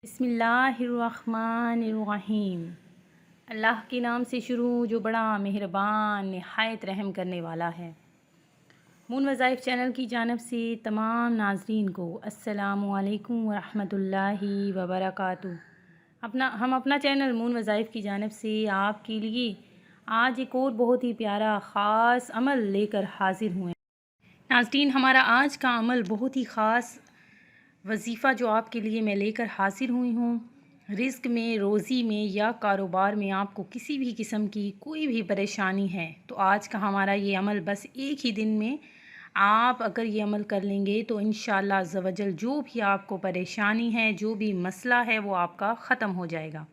बिस्मिल्लाहिर्रहमानिर्रहीम। अल्लाह के नाम से शुरू जो बड़ा मेहरबान नहायत रहम करने वाला है। मून वज़ाइफ चैनल की जानब से तमाम नाज़रीन को अस्सलामु अलैकुम वरहमतुल्लाहि वबरकातुहू। हम अपना चैनल मून वज़ाइफ की जानब से आपके लिए आज एक और बहुत ही प्यारा ख़ास अमल लेकर हाज़िर हुए। नाज़रीन, हमारा आज का अमल बहुत ही ख़ास वजीफ़ा जो आपके लिए मैं लेकर हाज़िर हुई हूँ। रिज़्क़ में, रोज़ी में या कारोबार में आपको किसी भी किस्म की कोई भी परेशानी है तो आज का हमारा ये अमल बस एक ही दिन में आप अगर ये अमल कर लेंगे तो इंशाअल्लाह अज़्ज़वजल जो भी आपको परेशानी है, जो भी मसला है वो आपका ख़त्म हो जाएगा।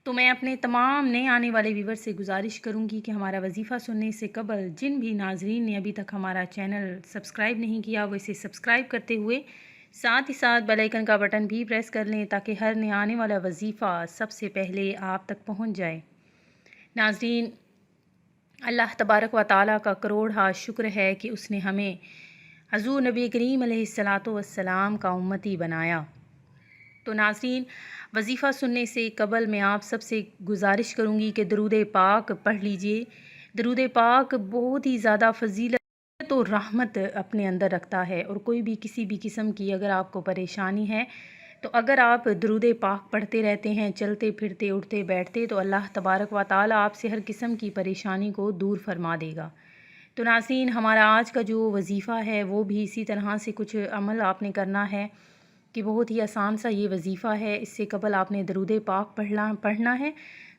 तो मैं अपने तमाम नए आने वाले व्यूवर से गुजारिश करूंगी कि हमारा वजीफ़ा सुनने से कबल जिन भी नाज़रीन ने अभी तक हमारा चैनल सब्सक्राइब नहीं किया वो इसे सब्सक्राइब करते हुए साथ ही साथ बेल आइकन का बटन भी प्रेस कर लें ताकि हर नया आने वाला वजीफ़ा सबसे पहले आप तक पहुंच जाए। नाज़रीन, अल्लाह तबारक व तआला का करोड़ हाथ शुक्र है कि उसने हमें हज़ूर नबी करीम अलैहिस्सलातु वस्सलाम का उम्मती बनाया। तो नाज़रीन, वजीफ़ा सुनने से कबल मैं आप सबसे गुजारिश करूँगी कि दरूद पाक पढ़ लीजिए। दरूद पाक बहुत ही ज़्यादा फ़जीलत तो रहमत अपने अंदर रखता है और कोई भी किसी भी किस्म की अगर आपको परेशानी है तो अगर आप दरूद पाक पढ़ते रहते हैं, चलते फिरते उठते बैठते, तो अल्लाह तबारक व तआला आपसे हर किस्म की परेशानी को दूर फरमा देगा। तो नाज़रीन, हमारा आज का जो वजीफ़ा है वो भी इसी तरह से कुछ अमल आपने करना है कि बहुत ही आसान सा ये वजीफ़ा है। इससे कबल आपने दरूद पाक पढ़ना है।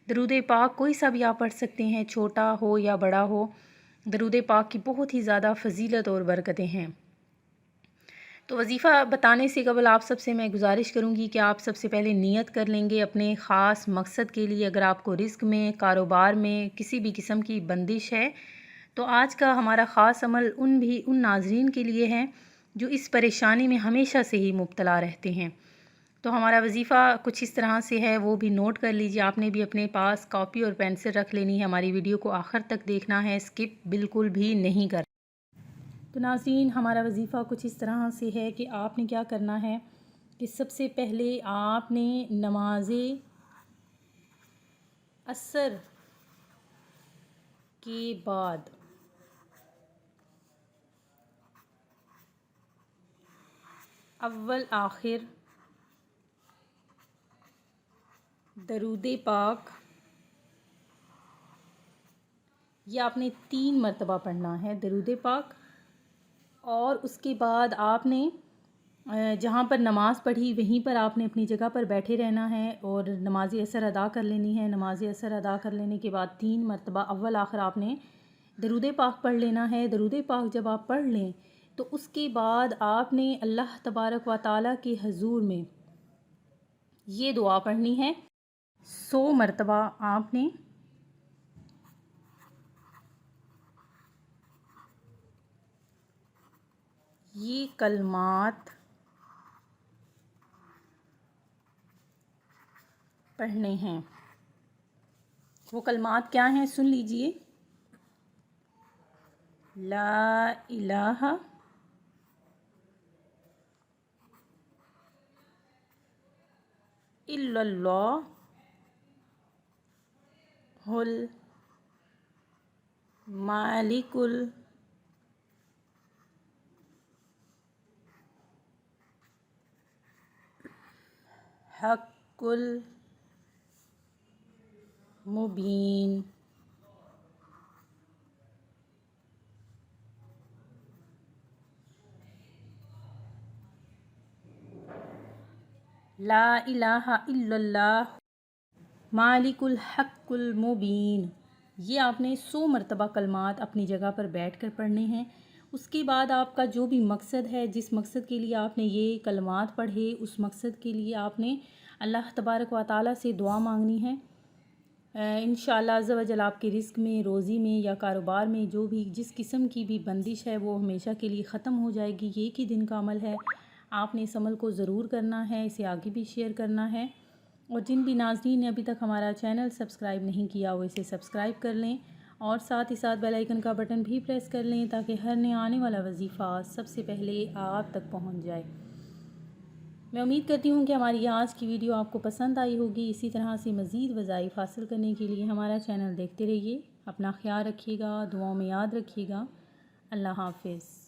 दरूद पाक कोई सा भी आप पढ़ सकते हैं, छोटा हो या बड़ा हो। दरूद पाक की बहुत ही ज़्यादा फ़जीलत और बरकतें हैं। तो वजीफ़ा बताने से कबल आप सबसे मैं गुजारिश करूँगी कि आप सबसे पहले नियत कर लेंगे अपने ख़ास मकसद के लिए। अगर आपको रिज़्क़ में, कारोबार में किसी भी किस्म की बंदिश है तो आज का हमारा ख़ास अमल उन नाज़रीन के लिए है जो इस परेशानी में हमेशा से ही मुब्तला रहते हैं। तो हमारा वजीफ़ा कुछ इस तरह से है, वो भी नोट कर लीजिए। आपने भी अपने पास कॉपी और पेंसिल रख लेनी है। हमारी वीडियो को आखिर तक देखना है, स्किप बिल्कुल भी नहीं कर। तो नाज़रीन, हमारा वजीफ़ा कुछ इस तरह से है कि आपने क्या करना है कि सबसे पहले आपने नमाज़ असर के बाद अव्वल आखिर दरूद पाक ये आपने 3 मरतबा पढ़ना है दरूद पाक। और उसके बाद आपने जहाँ पर नमाज़ पढ़ी वहीं पर आपने अपनी जगह पर बैठे रहना है और नमाज असर अदा कर लेनी है। नमाज असर अदा कर लेने के बाद 3 मरतबा अव्वल आखिर आपने दरूद पाक पढ़ लेना है। दरूद पाक जब आप पढ़ लें तो उसके बाद आपने अल्लाह तबारक व तआला के हजूर में ये दुआ पढ़नी है। 100 मरतबा आपने ये कलमात पढ़ने हैं। वो कलमात क्या हैं सुन लीजिए। ला इलाहा इल्लल्लाह हुल मालिकुल हक़्क़ुल मुबीन। ला इलाहा इल्लल्लाह मालिकुल हक़्क़ुल मुबीन। ये आपने 100 मरतबा कलमात अपनी जगह पर बैठकर पढ़ने हैं। उसके बाद आपका जो भी मकसद है, जिस मकसद के लिए आपने ये कलमात पढ़े, उस मकसद के लिए आपने अल्लाह तबारक व तआला से दुआ मांगनी है। इंशाअल्लाह अज़्ज़ व जल आपके रिज़्क़ में, रोज़ी में या कारोबार में जो भी जिस किस्म की भी बंदिश है वो हमेशा के लिए ख़त्म हो जाएगी। ये एक ही दिन का अमल है। आपने इस अमल को ज़रूर करना है, इसे आगे भी शेयर करना है। और जिन भी नाज़रीन ने अभी तक हमारा चैनल सब्सक्राइब नहीं किया वो इसे सब्सक्राइब कर लें और साथ ही साथ बेल आइकन का बटन भी प्रेस कर लें ताकि हर नया आने वाला वजीफ़ा सबसे पहले आप तक पहुंच जाए। میں امید کرتی ہوں کہ ہماری آج کی ویڈیو آپ کو پسند آئی ہوگی۔ اسی طرح سے مزید وظائف حاصل کرنے کے لیے ہمارا چینل دیکھتے رہیے۔ اپنا خیال رکھیے گا، دعاؤں میں یاد رکھیے گا۔ اللہ حافظ۔